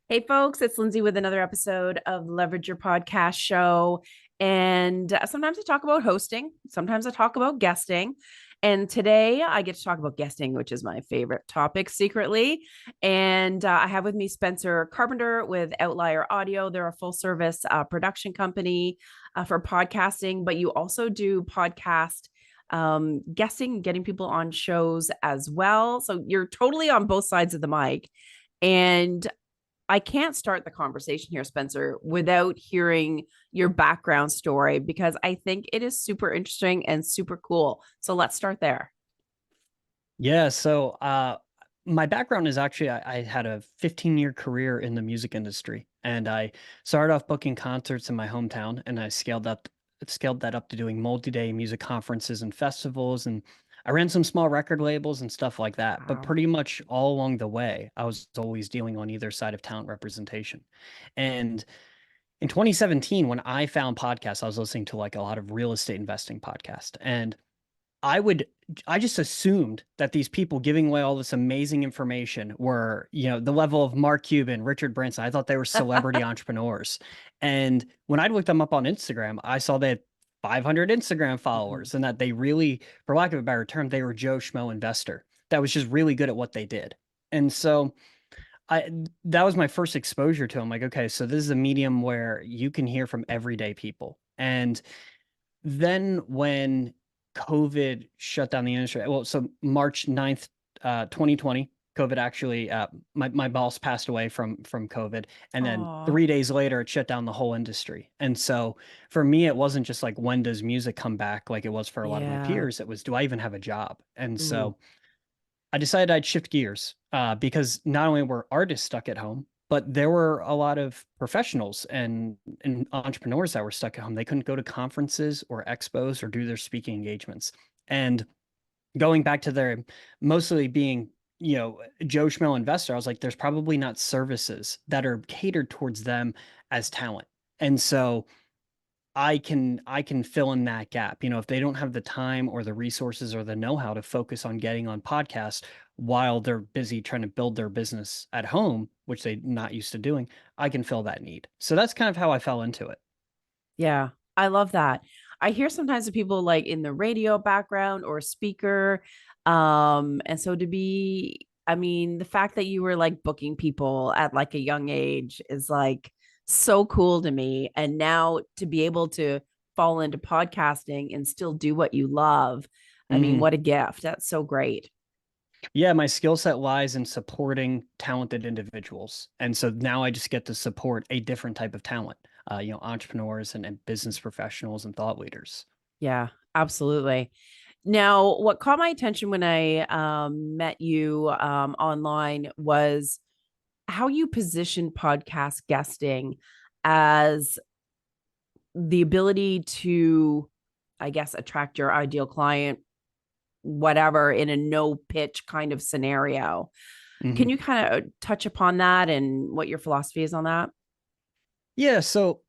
Hey, folks, it's Lindsay with another episode of Leverage Your Podcast Show. And sometimes I talk about hosting, sometimes I talk about guesting. And today I get to talk about guesting, which is my favorite topic secretly. And I have with me Spencer Carpenter with Outlier Audio. They're a full service production company for podcasting, but you also do podcast guesting, getting people on shows as well. So you're totally on both sides of the mic. And I can't start the conversation here, Spencer, without hearing your background story because I think it is super interesting and super cool. So let's start there. Yeah, so my background is actually I had a 15-year career in the music industry, and I started off booking concerts in my hometown, and I scaled that up to doing multi-day music conferences and festivals, and I ran some small record labels and stuff like that. But Wow. pretty much all along the way, I was always dealing on either side of talent representation. And in 2017, when I found podcasts, I was listening to like a lot of real estate investing podcast, and I would I just assumed that these people giving away all this amazing information were, the level of Mark Cuban, Richard Branson. I thought they were celebrity entrepreneurs. And when I'd look them up on Instagram, I saw they had 500 Instagram Mhm. followers and that they really, for lack of a better term, they were Joe Schmo investor that was just really good at what they did. And so I that was my first exposure to them. Like, okay, so this is a medium where you can hear from everyday people. And then when COVID shut down the industry, well, so March 9th, 2020, COVID actually, my boss passed away from COVID. And then Aw, 3 days later, it shut down the whole industry. And so for me, it wasn't just like, when does music come back? Like it was for a lot of my yeah. peers. It was, do I even have a job? And Ooh, so I decided I'd shift gears because not only were artists stuck at home, but there were a lot of professionals and entrepreneurs that were stuck at home. They couldn't go to conferences or expos or do their speaking engagements. And going back to their mostly being, Joe Schmo investor, I was like, there's probably not services that are catered towards them as talent. And so I can fill in that gap. If they don't have the time or the resources or the know-how to focus on getting on podcasts while they're busy trying to build their business at home, which they're not used to doing, I can fill that need. So that's kind of how I fell into it. yeah. I love that. I hear sometimes of people like in the radio background or speaker. And so to be, I mean, the fact that you were like booking people at like a young age is like so cool to me. And now to be able to fall into podcasting and still do what you love. I mean, Mhm. what a gift. That's so great. Yeah, my skill set lies in supporting talented individuals. And so now I just get to support a different type of talent, entrepreneurs and business professionals and thought leaders. Yeah, absolutely. Now, what caught my attention when I met you online was how you position podcast guesting as the ability to, I guess, attract your ideal client, whatever, in a no pitch kind of scenario. Can Mhm. you kind of touch upon that and what your philosophy is on that? Yeah, so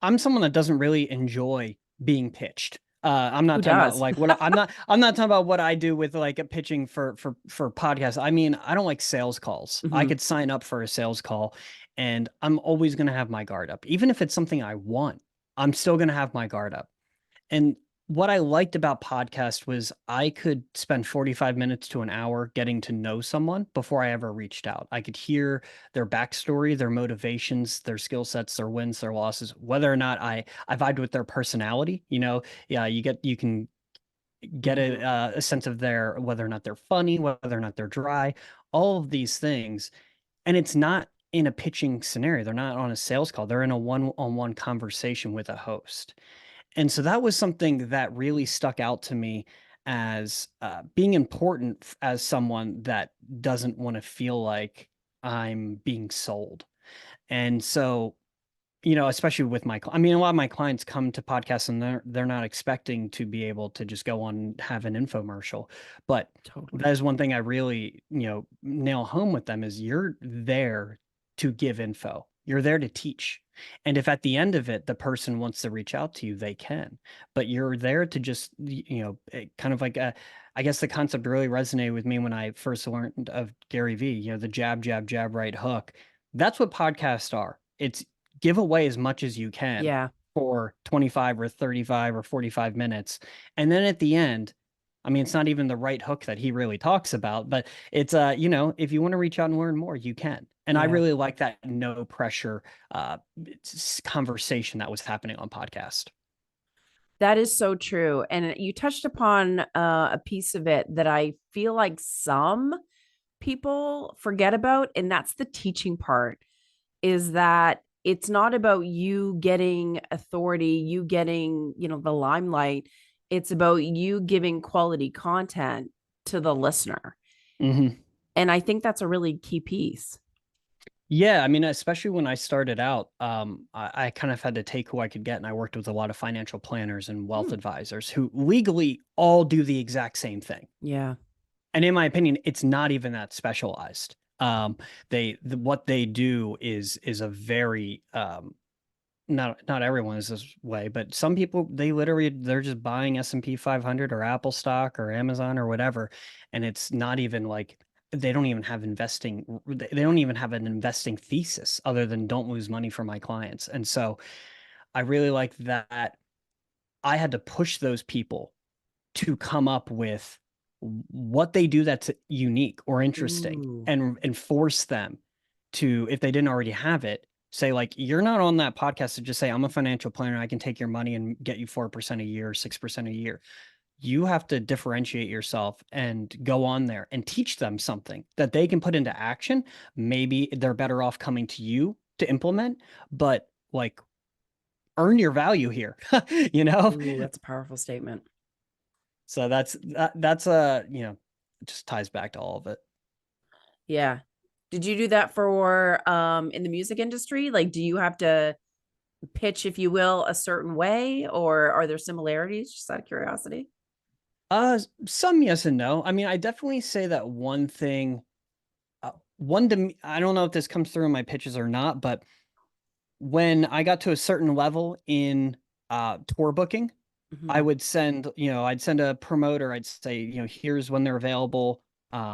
I'm someone that doesn't really enjoy being pitched. I'm not Who talking about does? like what I'm not talking about what I do with like a pitching for podcasts. I mean, I don't like sales calls. I Hmm. could sign up for a sales call and I'm always going to have my guard up. Even if it's something I want, I'm still going to have my guard up. And what I liked about podcast was I could spend 45 minutes to an hour getting to know someone before I ever reached out. I could hear their backstory, their motivations, their skill sets, their wins, their losses, whether or not I vibed with their personality. Yeah, you can get Hmm. a sense of their whether or not they're funny, whether or not they're dry, all of these things. And it's not in a pitching scenario. They're not on a sales call. They're in a one-on-one conversation with a host. And so that was something that really stuck out to me as being important as someone that doesn't want to feel like I'm being sold. And so, especially with I mean, a lot of my clients come to podcasts and they're not expecting to be able to just go on and have an infomercial. But that Totally. is one thing I really, nail home with them is you're there to give info. You're there to teach. And if at the end of it, the person wants to reach out to you, they can. But you're there to just, kind of like I guess the concept really resonated with me when I first learned of Gary V, the jab, jab, jab, right hook. That's what podcasts are. It's give away as much as you can Yeah. for 25 or 35 or 45 minutes. And then at the end, I mean, it's not even the right hook that he really talks about, but it's, if you want to reach out and learn more, you can. And I Yeah. really like that no pressure conversation that was happening on podcast. That is so true. And you touched upon a piece of it that I feel like some people forget about, and that's the teaching part, is that it's not about you getting authority, you getting, the limelight. It's about you giving quality content to the listener. Mm-hmm. And I think that's a really key piece. Yeah, I mean, especially when I started out, I kind of had to take who I could get, and I worked with a lot of financial planners and wealth Hmm. advisors who legally all do the exact same thing. Yeah. And in my opinion, it's not even that specialized. What they do is a very not everyone is this way, but some people they're just buying S&P 500 or Apple stock or Amazon or whatever, and it's not even like they don't even have they don't even have an investing thesis other than don't lose money for my clients. And so I really like that I had to push those people to come up with what they do that's unique or interesting Ooh. and force them to, if they didn't already have it, say like, you're not on that podcast to just say, I'm a financial planner. I can take your money and get you 4% a year, 6% a year. You have to differentiate yourself and go on there and teach them something that they can put into action. Maybe they're better off coming to you to implement, but like earn your value here, you know? Ooh, that's a powerful statement. So that's it just ties back to all of it. Yeah. Did you do that for in the music industry? Like, do you have to pitch, if you will, a certain way, or are there similarities? Just out of curiosity. Some yes and no. I mean, I definitely say that one thing, one to me, I don't know if this comes through in my pitches or not, but when I got to a certain level in tour booking, I Mhm. would I'd send a promoter. I'd say, here's when they're available.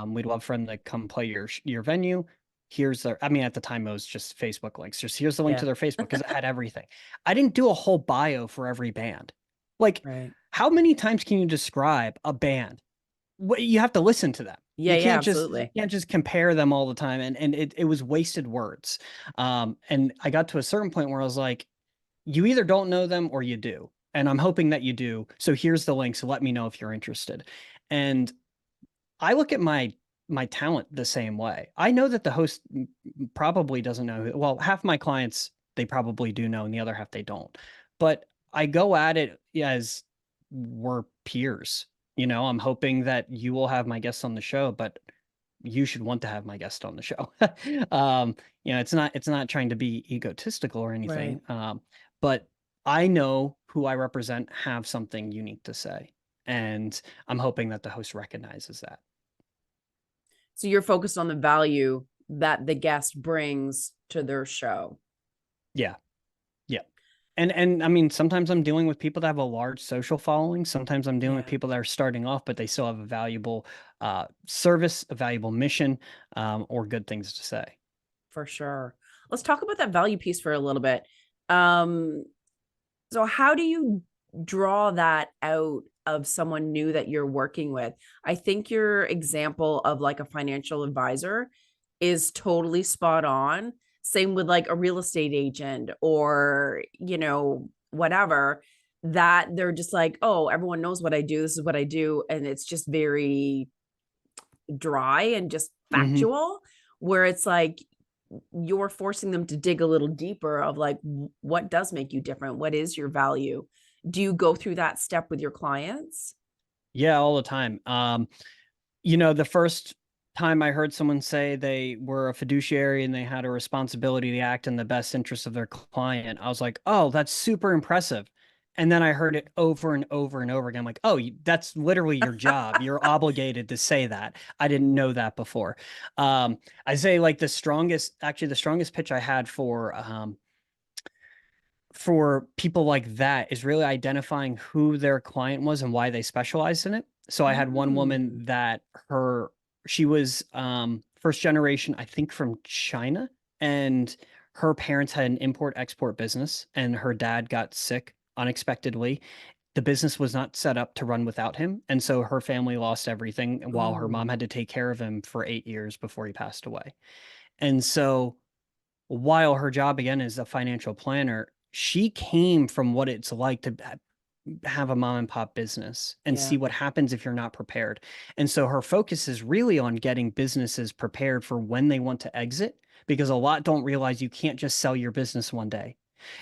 We'd love for them to come play your venue. Here's I mean, at the time it was just Facebook links. Just here's the link Yeah. to their Facebook because it had everything. I didn't do a whole bio for every band. Like, Right. how many times can you describe a band? You have to listen to them. Yeah, yeah, absolutely. You can't just compare them all the time. And it was wasted words. And I got to a certain point where I was like, you either don't know them or you do. And I'm hoping that you do. So here's the link. So let me know if you're interested. And I look at my talent the same way. I know that the host probably doesn't know. Well, half my clients they probably do know, and the other half they don't. But I go at it as we're peers. I'm hoping that you will have my guests on the show, but you should want to have my guest on the show. It's not trying to be egotistical or Right. anything. But I know who I represent have something unique to say, and I'm hoping that the host recognizes that. So you're focused on the value that the guest brings to their show. Yeah. Yeah. And I mean, sometimes I'm dealing with people that have a large social following. Sometimes I'm dealing with Yeah, people that are starting off, but they still have a valuable service, a valuable mission, or good things to say. for sure. Let's talk about that value piece for a little bit. Um, so how do you draw that out of someone new that you're working with? I think your example of like a financial advisor is totally spot on. Same with like a real estate agent or, whatever, that they're just like, oh, everyone knows what I do. This is what I do. And it's just very dry and just Hmm. factual, where it's like you're forcing them to dig a little deeper of like, what does make you different? What is your value? Do you go through that step with your clients? Yeah, all the time. The first time I heard someone say they were a fiduciary and they had a responsibility to act in the best interest of their client, I was like, oh, that's super impressive. And then I heard it over and over and over again. I'm like, oh, that's literally your job. You're obligated to say that. I didn't know that before. I say like the strongest pitch I had for people like that is really identifying who their client was and why they specialized in it. So I had one Mm, woman that she was first generation, I think from China, and her parents had an import-export business, and her dad got sick unexpectedly. The business was not set up to run without him, and so her family lost everything while her Oh, mom had to take care of him for 8 years before he passed away. And so while her job again is a financial planner, she came from what it's like to have a mom and pop business and yeah. see what happens if you're not prepared. And so her focus is really on getting businesses prepared for when they want to exit, because a lot don't realize you can't just sell your business one day.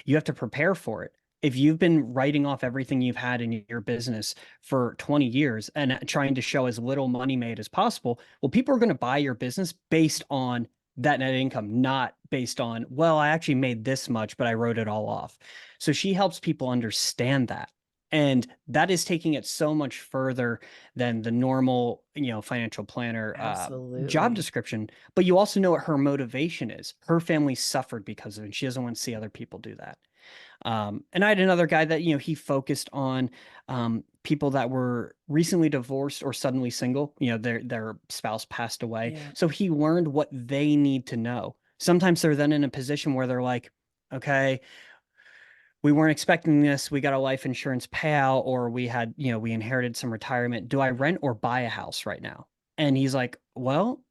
You have to prepare for it. If you've been writing off everything you've had in your business for 20 years and trying to show as little money made as possible, well, people are going to buy your business based on that net income, not based on, well, I actually made this much, but I wrote it all off. So she helps people understand that. And that is taking it so much further than the normal, financial planner job Absolutely. description. But you also know what her motivation is. Her family suffered because of it, and she doesn't want to see other people do that. And I had another guy that, he focused on people that were recently divorced or suddenly single, their spouse passed away. Yeah. So he learned what they need to know. Sometimes they're then in a position where they're like, okay, we weren't expecting this. We got a life insurance payout, or we had, we inherited some retirement. Do I rent or buy a house right now? And he's like, well,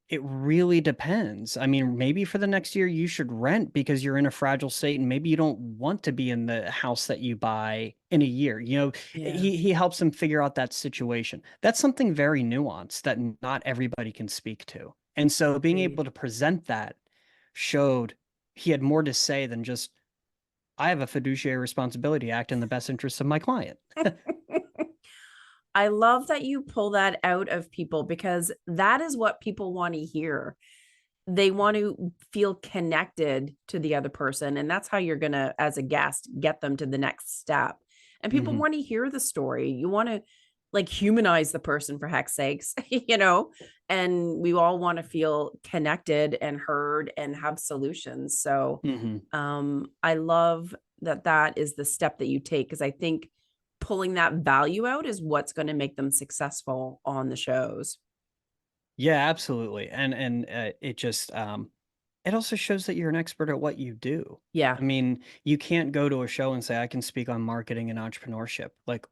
it really depends. I mean, maybe for the next year you should rent because you're in a fragile state and maybe you don't want to be in the house that you buy in a year. Yeah. He helps them figure out that situation. That's something very nuanced that not everybody can speak to. And so being able Agreed. to present that showed he had more to say than just, I have a fiduciary responsibility to act in the best interests of my client. I love that you pull that out of people because that is what people want to hear. They want to feel connected to the other person. And that's how you're going to, as a guest, get them to the next step. And people Mhm. want to hear the story. You want to like humanize the person for heck's sakes, and we all want to feel connected and heard and have solutions. So Mhm. I love that that is the step that you take because I think pulling that value out is what's going to make them successful on the shows. Yeah, absolutely. And it just it also shows that you're an expert at what you do. Yeah. I mean, you can't go to a show and say I can speak on marketing and entrepreneurship. Like,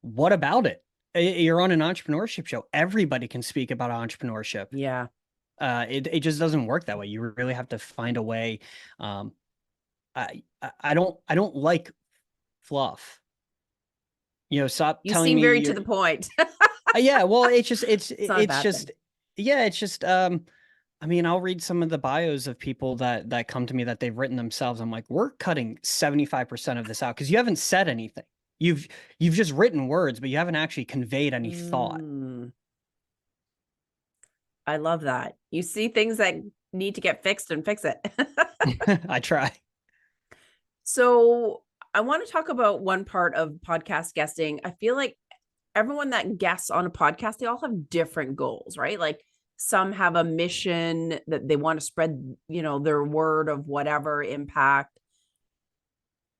what about it? You're on an entrepreneurship show. Everybody can speak about entrepreneurship. Yeah. It just doesn't work that way. You really have to find a way. Um, I don't like fluff. Stop You telling seem me very to you're. the point. Yeah, well, it's It's not a it's bad thing. just yeah, it's just I mean, I'll read some of the bios of people that come to me that they've written themselves. I'm like, we're cutting 75% of this out because you haven't said anything. You've you've just written words, but you haven't actually conveyed any thought. Mm, I love that. You see things that need to get fixed and fix it. I try. So, I want to talk about one part of podcast guesting. I feel like everyone that guests on a podcast, they all have different goals, right? Like some have a mission that they want to spread, their word of whatever impact,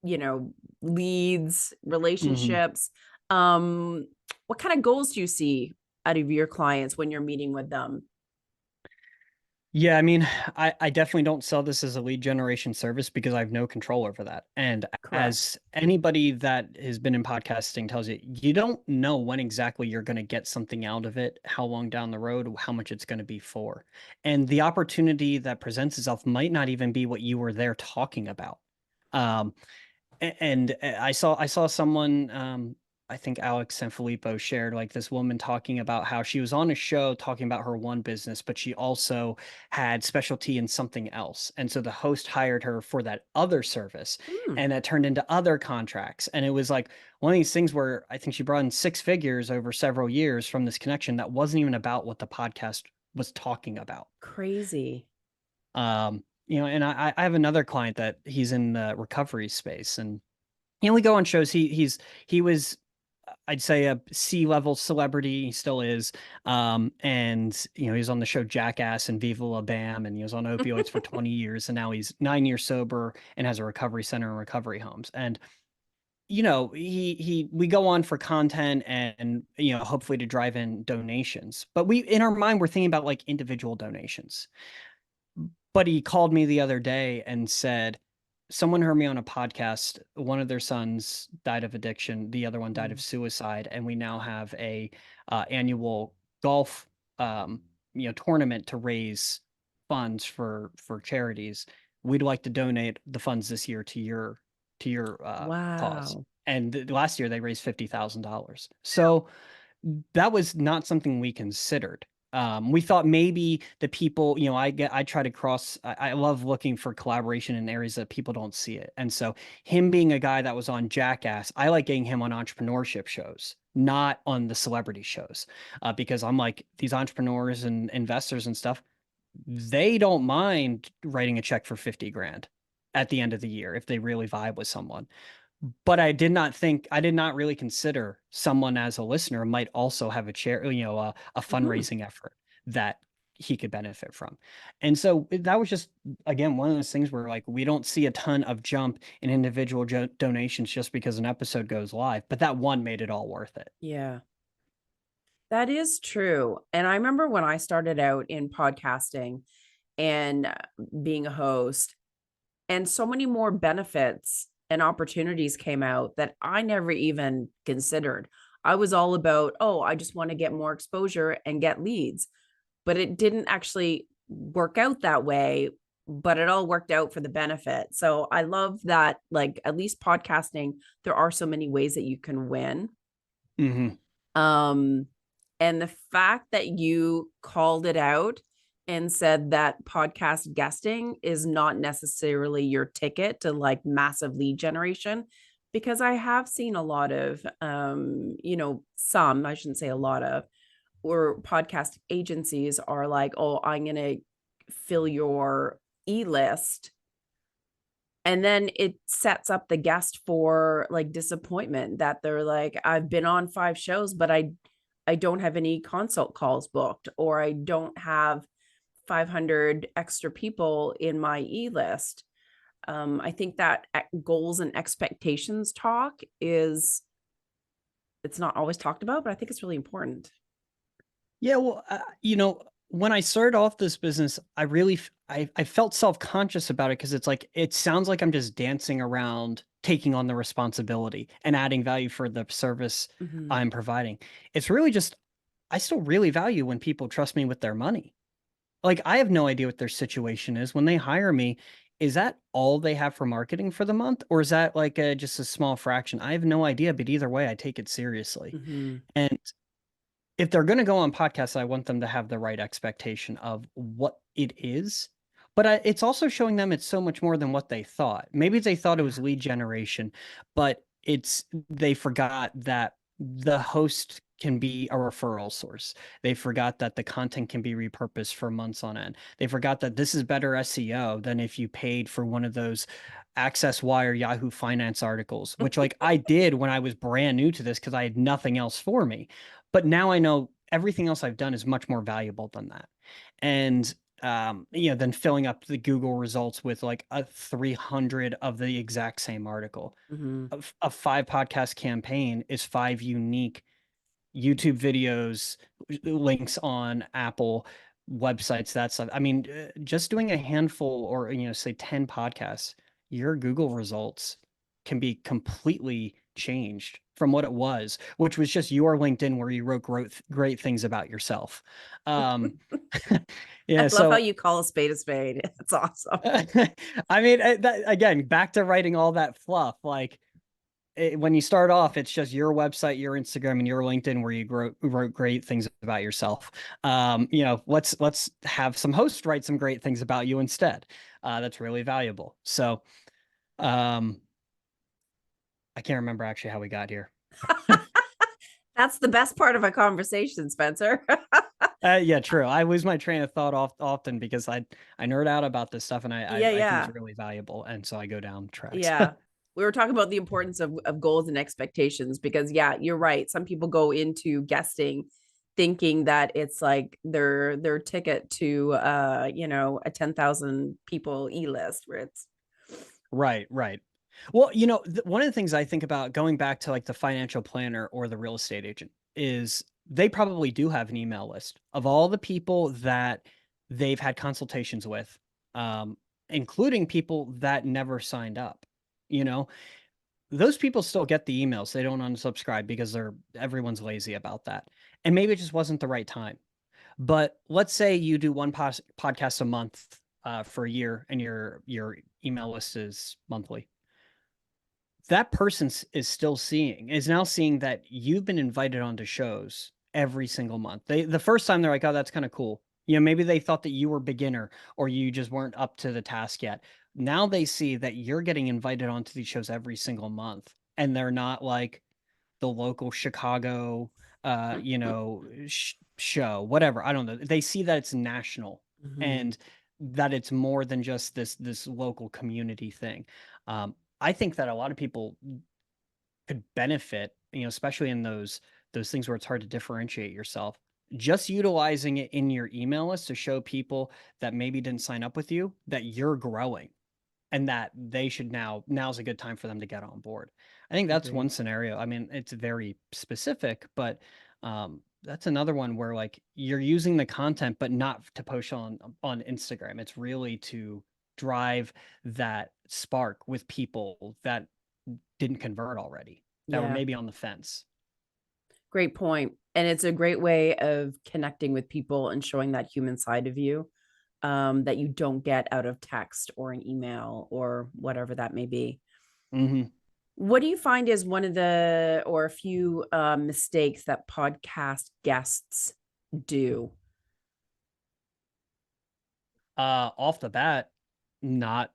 you know, leads, Mhm. relationships. Um, what kind of goals do you see out of your clients when you're meeting with them? Yeah, I mean, I definitely don't sell this as a lead generation service because I have no control over that. And Correct. as anybody that has been in podcasting tells you, you don't know when exactly you're going to get something out of it, how long down the road, how much it's going to be for. And the opportunity that presents itself might not even be what you were there talking about. Um, and I saw someone I think Alex and Filippo shared like this woman talking about how she was on a show talking about her one business, but she also had specialty in something else. And so the host hired her for that other service, Hmm, and that turned into other contracts. And it was like one of these things where I think she brought in six figures over several years from this connection that wasn't even about what the podcast was talking about. crazy. And I have another client that he's in the recovery space, and he only go on shows. He was, I'd say, a C-level celebrity. He still is. And he was on the show Jackass and Viva La Bam, and he was on opioids for 20 years, and now he's 9 years sober and has a recovery center and recovery homes. And we go on for content and hopefully to drive in donations. But we in our mind we're thinking about like individual donations. But he called me the other day and said, someone heard me on a podcast. One of their sons died of addiction. The other one died of Mm. suicide. And we now have a annual golf, tournament to raise funds for charities. We'd like to donate the funds this year to your cause. Wow. And last year they raised $50,000. So that was not something we considered. We thought maybe the people, I try to I love looking for collaboration in areas that people don't see it. And so him being a guy that was on Jackass, I like getting him on entrepreneurship shows, not on the celebrity shows, because I'm like, these entrepreneurs and investors and stuff, they don't mind writing a check for 50 grand at the end of the year if they really vibe with someone. But I did not really consider someone as a listener might also have a Mhm. fundraising effort that he could benefit from. And so that was just, again, one of those things where like we don't see a ton of jump in individual donations just because an episode goes live, but that one made it all worth it. Yeah, that is true. And I remember when I started out in podcasting and being a host, and so many more benefits and opportunities came out that I never even considered. I was all about, oh, I just want to get more exposure and get leads, but it didn't actually work out that way, but it all worked out for the benefit. So I love that, like, at least podcasting, there are so many ways that you can win. Hmm. Um, and the fact that you called it out and said that podcast guesting is not necessarily your ticket to like massive lead generation, because I have seen a lot of some, I shouldn't say a lot of, or podcast agencies are like, oh, I'm going to fill your e-list, and then it sets up the guest for like disappointment, that they're like, I've been on 5 shows, but I don't have any consult calls booked, or I don't have 500 extra people in my e-list. I think that goals and expectations talk is, it's not always talked about, but I think it's really important. Yeah, well, when I started off this business, I felt self-conscious about it because it's like it sounds like I'm just dancing around taking on the responsibility and adding value for the service Mm-hmm. I'm providing. It's really just I still really value when people trust me with their money. Like I have no idea what their situation is when they hire me. Is that all they have for marketing for the month, or is that like just a small fraction? I have no idea, but either way, I take it seriously. Mm-hmm. And if they're going to go on podcasts, I want them to have the right expectation of what it is. But it's also showing them it's so much more than what they thought. Maybe they thought it Yeah. was lead generation, but they forgot that the host can be a referral source. They forgot that the content can be repurposed for months on end. They forgot that this is better SEO than if you paid for one of those Access Wire Yahoo Finance articles, which like I did when I was brand new to this because I had nothing else for me. But now I know everything else I've done is much more valuable than that. And then filling up the Google results with like a 300 of the exact same article. Mm-hmm. A 5 podcast campaign is 5 unique YouTube videos, links on Apple websites, that stuff. I mean, just doing a handful or, say 10 podcasts, your Google results can be completely changed from what it was, which was just your LinkedIn where you wrote great things about yourself. Um, I yeah, love how so you call a spade a spade. It's awesome. I mean, again, back to writing all that fluff, like when you start off, it's just your website, your Instagram, and your LinkedIn where you wrote great things about yourself. Let's have some hosts write some great things about you instead. That's really valuable. So, um, I can't remember actually how we got here. That's the best part of a conversation, Spencer. Yeah, true. I lose my train of thought often because I nerd out about this stuff and Yeah, I think yeah. it's really valuable, and so I go down tracks. Yeah. We were talking about the importance of goals and expectations, because yeah, you're right. Some people go into guesting thinking that it's like their ticket to a 10,000 people e-list, where it's Right, right. Well, one of the things I think about going back to like the financial planner or the real estate agent is they probably do have an email list of all the people that they've had consultations with um, including people that never signed up. You know, those people still get the emails. They don't unsubscribe because everyone's lazy about that. And maybe it just wasn't the right time. But let's say you do one podcast a month for a year, and your email list is monthly. That person is now seeing that you've been invited onto shows every single month. The first time they're like, oh, that's kind of cool. You know, maybe they thought that you were beginner or you just weren't up to the task yet. Now they see that you're getting invited onto these shows every single month, and they're not like the local Chicago, show, whatever. I don't know. They see that it's national, Mhm. and that it's more than just this local community thing. Um, I think that a lot of people could benefit, especially in those things where it's hard to differentiate yourself. Just utilizing it in your email list to show people that maybe didn't sign up with you that you're growing and that they should now's a good time for them to get on board. I think that's one Agreed. scenario. I mean, it's very specific, but that's another one where like you're using the content, but not to post on Instagram. It's really to drive that spark with people that didn't convert already, that were Yeah, maybe on the fence. great point. And it's a great way of connecting with people and showing that human side of you, that you don't get out of text or an email or whatever that may be. Hmm. What do you find is one of the or a few mistakes that podcast guests do? Off the bat, not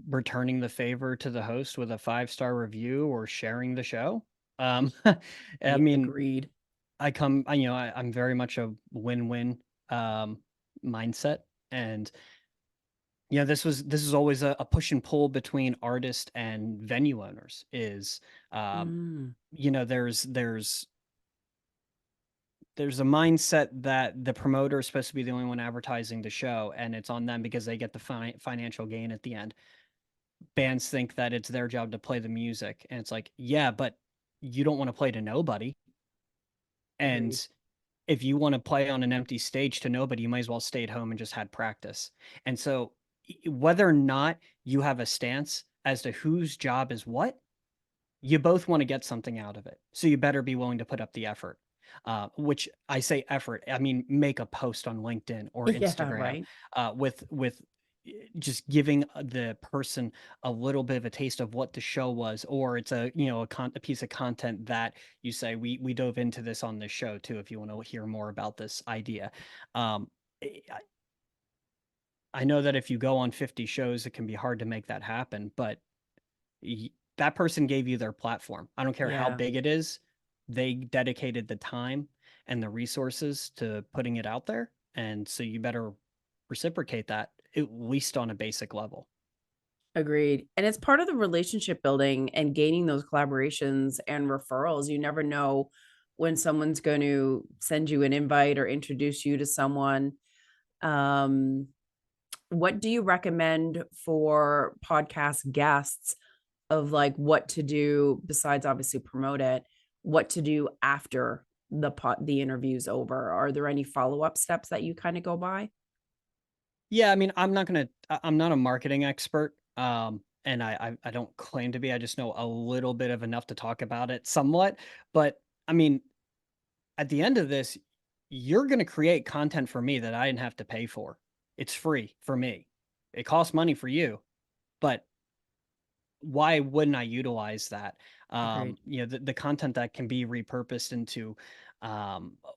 returning the favor to the host with a 5-star review or sharing the show. Um, I Yeah, mean, agreed. I'm very much a win-win um, mindset, and this is always a push and pull between artist and venue owners. Is um, Mm, there's a mindset that the promoter is supposed to be the only one advertising the show, and it's on them because they get the financial gain at the end. Bands think that it's their job to play the music, and it's like, yeah, but you don't want to play to nobody. agreed. And if you want to play on an empty stage to nobody, you might as well stay at home and just had practice. And so whether or not you have a stance as to whose job is what, you both want to get something out of it. So you better be willing to put up the effort. Which I say effort, I mean make a post on LinkedIn or Yeah, Instagram right. with just giving the person a little bit of a taste of what the show was, or it's a piece of content that you say we dove into this on this show too. If you want to hear more about this idea, um, I know that if you go on 50 shows, it can be hard to make that happen, but that person gave you their platform. I don't care how Yeah, big it is. They dedicated the time and the resources to putting it out there. And so you better reciprocate that, at least on a basic level. agreed. And it's part of the relationship building and gaining those collaborations and referrals. You never know when someone's going to send you an invite or introduce you to someone. Um, what do you recommend for podcast guests of like what to do besides obviously promote it, what to do after the interview's over? Are there any follow-up steps that you kind of go by? Yeah, I mean, I'm not a marketing expert. And I don't claim to be. I just know a little bit of enough to talk about it somewhat. But I mean, at the end of this, you're going to create content for me that I didn't have to pay for. It's free for me. It costs money for you, but why wouldn't I utilize that? Agreed. The content that can be repurposed into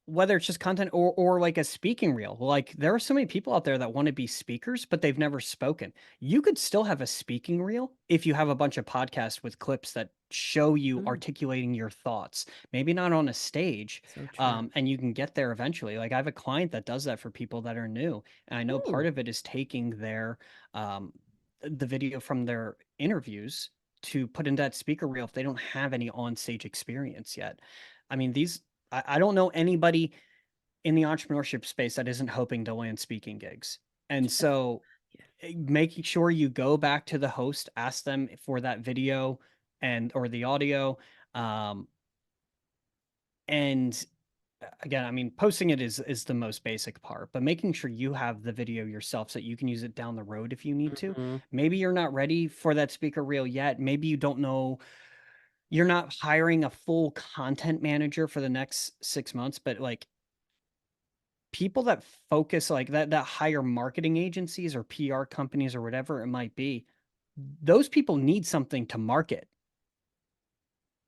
whether it's just content or like a speaking reel. Like there are so many people out there that want to be speakers, but they've never spoken. You could still have a speaking reel if you have a bunch of podcasts with clips that show you Mm, articulating your thoughts, maybe not on a stage, so true. and you can get there eventually. Like I have a client that does that for people that are new, and I know part Ooh, of it is taking um, the video from their interviews to put into that speaker reel if they don't have any on-stage experience yet. I mean, I don't know anybody in the entrepreneurship space that isn't hoping to land speaking gigs. And so yeah. making sure you go back to the host, ask them for that video and or the audio, um, and again, I mean, posting it is the most basic part, but making sure you have the video yourself so you can use it down the road if you need to. Mhm. Maybe you're not ready for that speaker reel yet. Maybe you don't know, you're not hiring a full content manager for the next 6 months, but like people that focus like that hire marketing agencies or PR companies or whatever it might be, those people need something to market.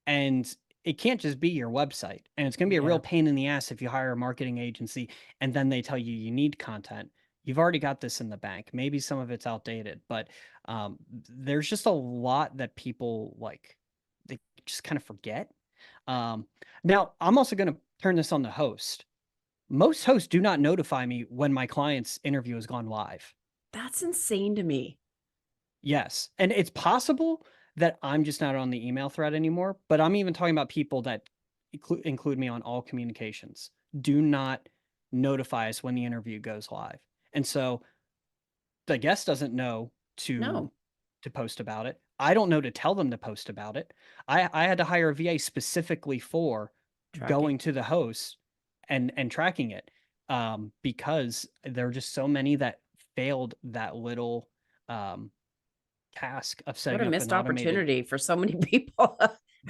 And it can't just be your website. And it's going to be a real Yeah. pain in the ass if you hire a marketing agency and then they tell you you need content. You've already got this in the bank. Maybe some of it's outdated, but there's just a lot that people like, they just kind of forget. Um, Now, I'm also going to turn this on the host. Most hosts do not notify me when my client's interview has gone live. That's insane to me. Yes. And it's possible that I'm just not on the email thread anymore, but I'm even talking about people that include me on all communications. Do not notify us when the interview goes live. And so the guest doesn't know No, to post about it. I don't know to tell them to post about it. I had to hire a VA specifically for tracking. going to the host and tracking it, because there are just so many that failed that little um, task of What setting a up an missed automated. opportunity for so many people.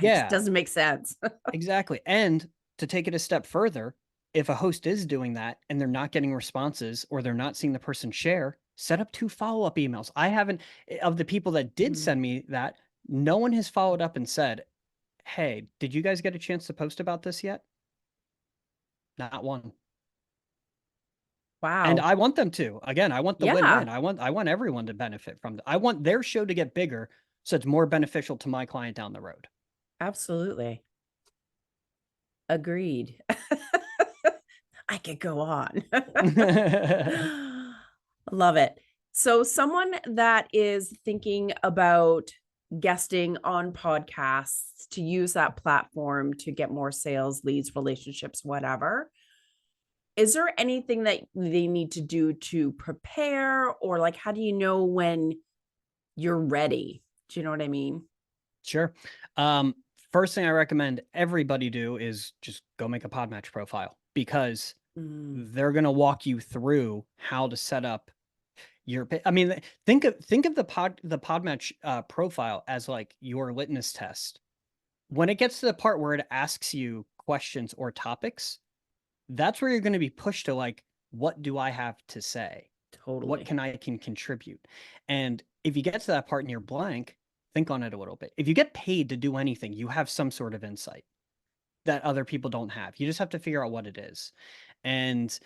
It just Yeah, doesn't make sense. exactly. And to take it a step further, if a host is doing that and they're not getting responses or they're not seeing the person share, set up 2 follow-up emails. I haven't, of the people that did Mhm. send me that, no one has followed up and said, "Hey, did you guys get a chance to post about this yet?" Not one. And Wow. I want them to. Again, I want the Yeah, win-win. I want everyone to benefit from it. I want their show to get bigger so it's more beneficial to my client down the road. absolutely. Agreed. I could go on. Love it. So, someone that is thinking about guesting on podcasts to use that platform to get more sales, leads, relationships, whatever, is there anything that they need to do to prepare? Or, like, how do you know when you're ready? Do you know what I mean? Sure. Um, First thing I recommend everybody do is just go make a Podmatch profile because Mm, they're going to walk you through how to set up your. I mean, think of the Podmatch profile as like your litmus test. When it gets to the part where it asks you questions or topics, that's where you're going to be pushed to like, what do I have to say? What totally. can I can contribute? And if you get to that part and you're blank, think on it a little bit. If you get paid to do anything, you have some sort of insight that other people don't have. You just have to figure out what it is. And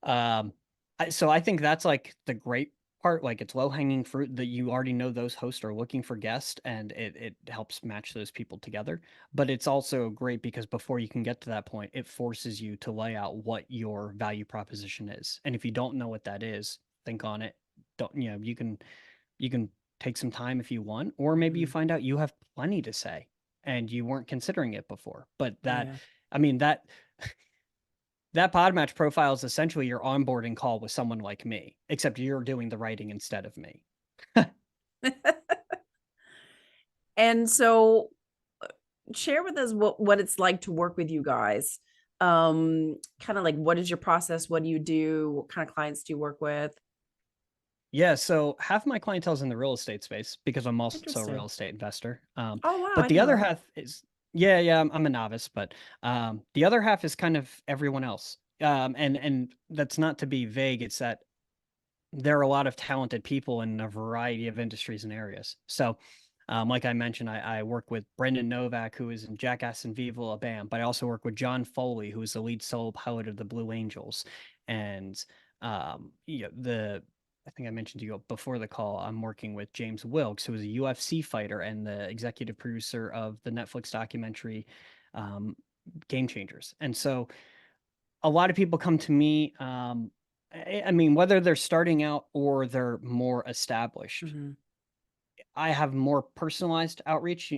um, so I think that's like the great part. Like it's low hanging fruit that you already know those hosts are looking for guests, and it helps match those people together. But it's also great because before you can get to that point, it forces you to lay out what your value proposition is. And if you don't know what that is, think on it. Don't you can take some time if you want, or maybe you Mhm. find out you have plenty to say and you weren't considering it before. But Yeah. I mean, that Podmatch profile is essentially your onboarding call with someone like me, except you're doing the writing instead of me. And so, share with us what it's like to work with you guys. Kind of like, what is your process? What do you do? What kind of clients do you work with? Yeah, so half my clientele's in the real estate space because I'm also a real Interesting. estate investor. Oh, wow, But I the didn't know other that. half is, yeah, yeah, I'm a novice, but the other half is kind of everyone else. And that's not to be vague. It's that there are a lot of talented people in a variety of industries and areas. So, like I mentioned, I work with Brendan Novak, who is in Jackass and Viva La Bam, but I also work with John Foley, who is the lead solo pilot of the Blue Angels. And I think I mentioned to you before the call, I'm working with James Wilkes, who is a UFC fighter and the executive producer of the Netflix documentary um, Game Changers. And so a lot of people come to me. I mean, whether they're starting out or they're more established, Mhm. I have more personalized outreach.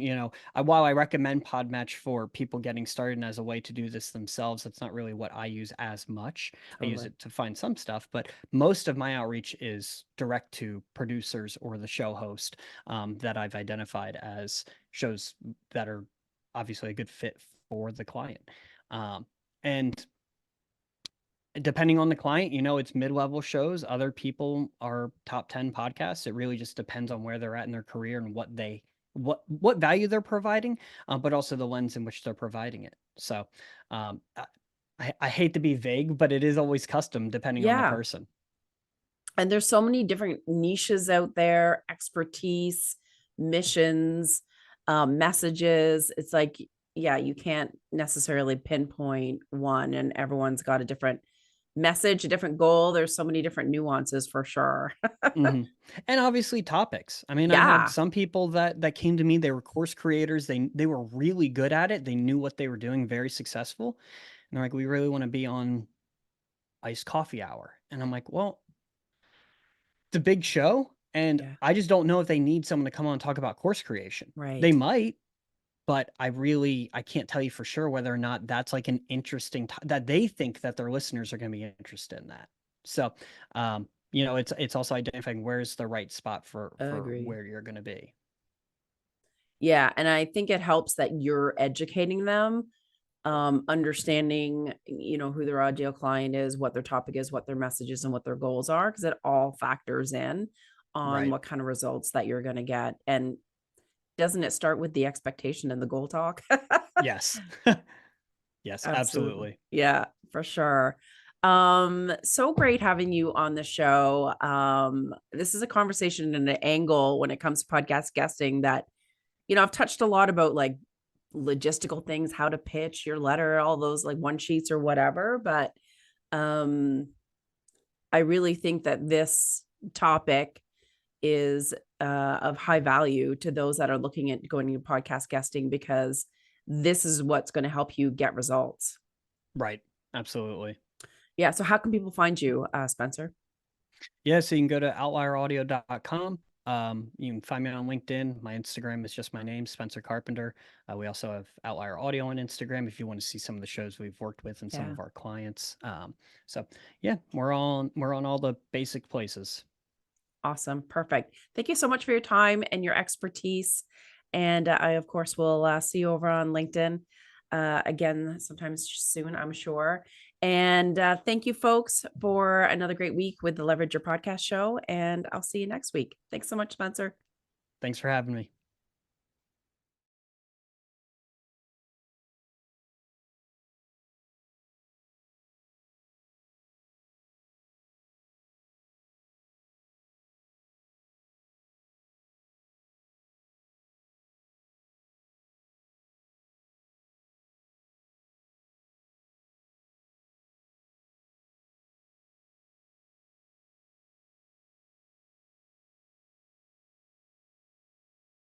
While I recommend Podmatch for people getting started and as a way to do this themselves, that's not really what I use as much. I use Totally. it to find some stuff, but most of my outreach is direct to producers or the show host that I've identified as shows that are obviously a good fit for the client. Um, And depending on the client, it's mid-level shows. Other people are top 10 podcasts. It really just depends on where they're at in their career and what value they're providing, but also the lens in which they're providing it. So um, I hate to be vague, but it is always custom depending on the Yeah. person. And there's so many different niches out there, expertise, missions, messages. It's like, yeah, you can't necessarily pinpoint one, and everyone's got a different message, a different goal. There's so many different nuances for sure. And obviously topics. I mean, I had Yeah, some people that came to me, they were course creators. They were really good at it. They knew what they were doing, very successful. And they're like, we really want to be on iced coffee hour. And I'm like, well, it's a big show. And yeah, I just don't know if they need someone to come on and talk about course creation. They right. might, but I can't tell you for sure whether or not that's like an interesting that they think that their listeners are going to be interested in that. So, it's also identifying where's the right spot for Agree. where you're going to be. Yeah, and I think it helps that you're educating them, understanding, who their ideal client is, what their topic is, what their message is, and what their goals are, because it all factors in on Right. what kind of results that you're going to get. And doesn't it start with the expectation and the goal talk? Yes. Yes, Absolutely. absolutely. Yeah, for sure. So great having you on the show. This is a conversation and an angle when it comes to podcast guesting that, I've touched a lot about like logistical things, how to pitch your letter, all those like one sheets or whatever. But um, I really think that this topic is of high value to those that are looking at going into podcast guesting, because this is what's going to help you get results. Right. Absolutely. Yeah. So how can people find you, Spencer? Yeah, so you can go to outlieraudio.com. You can find me on LinkedIn. My Instagram is just my name, Spencer Carpenter. We also have Outlier Audio on Instagram if you want to see some of the shows we've worked with and some Yeah. of our clients. So yeah, we're on all the basic places. Awesome. Perfect. Thank you so much for your time and your expertise. And I, of course, will see you over on LinkedIn again sometimes soon, I'm sure. And thank you, folks, for another great week with the Leverage Your Podcast show. And I'll see you next week. Thanks so much, Spencer. Thanks for having me.